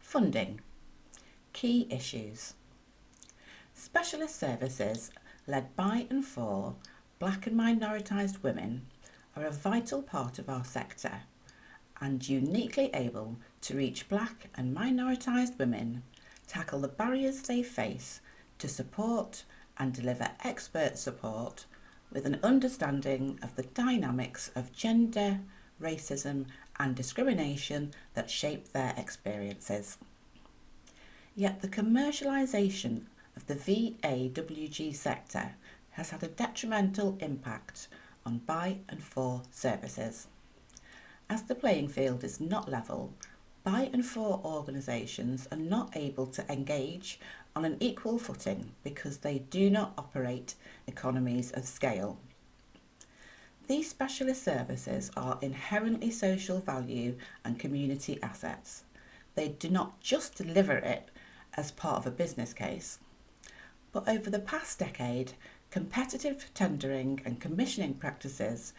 Funding. Key issues. Specialist services led by and for black and minoritised women are a vital part of our sector and uniquely able to reach black and minoritised women, tackle the barriers they face to support and deliver expert support with an understanding of the dynamics of gender, racism and discrimination that shape their experiences. Yet the commercialisation of the VAWG sector has had a detrimental impact on by and for services. As the playing field is not level, by and for organisations are not able to engage on an equal footing because they do not operate economies of scale. These specialist services are inherently social value and community assets. They do not just deliver it as part of a business case, but over the past decade, competitive tendering and commissioning practices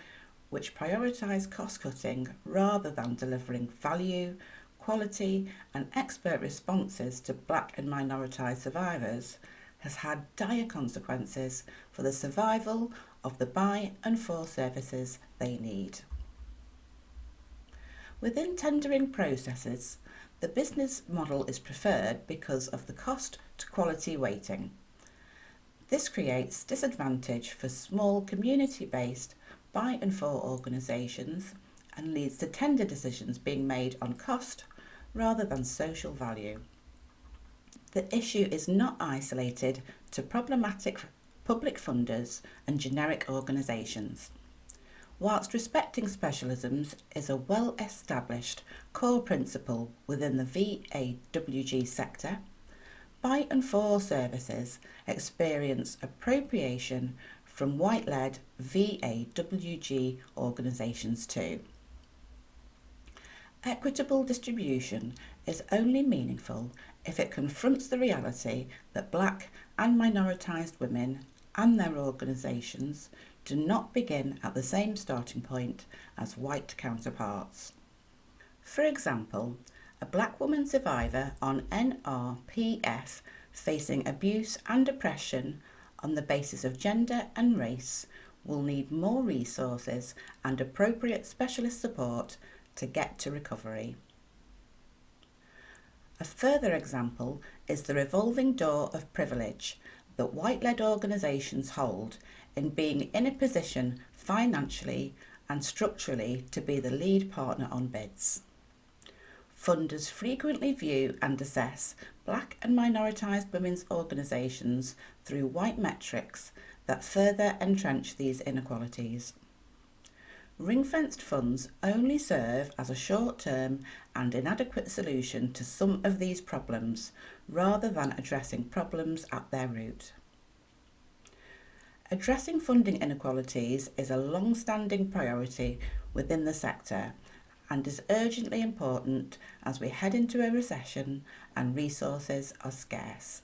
which prioritise cost-cutting rather than delivering value, quality and expert responses to black and minoritised survivors has had dire consequences for the survival of the by and for services they need. Within tendering processes, the business model is preferred because of the cost to quality weighting. This creates disadvantage for small community-based by and for organisations and leads to tender decisions being made on cost rather than social value. The issue is not isolated to problematic public funders and generic organisations. Whilst respecting specialisms is a well-established core principle within the VAWG sector, by and for services experience appropriation from white-led VAWG organisations too. Equitable distribution is only meaningful if it confronts the reality that black and minoritised women and their organisations do not begin at the same starting point as white counterparts. For example, a black woman survivor on NRPF facing abuse and oppression on the basis of gender and race will need more resources and appropriate specialist support to get to recovery. A further example is the revolving door of privilege that white-led organisations hold in being in a position financially and structurally to be the lead partner on bids. Funders frequently view and assess black and minoritised women's organisations through white metrics that further entrench these inequalities. Ring-fenced funds only serve as a short-term and inadequate solution to some of these problems rather than addressing problems at their root. Addressing funding inequalities is a long-standing priority within the sector and is urgently important as we head into a recession and resources are scarce.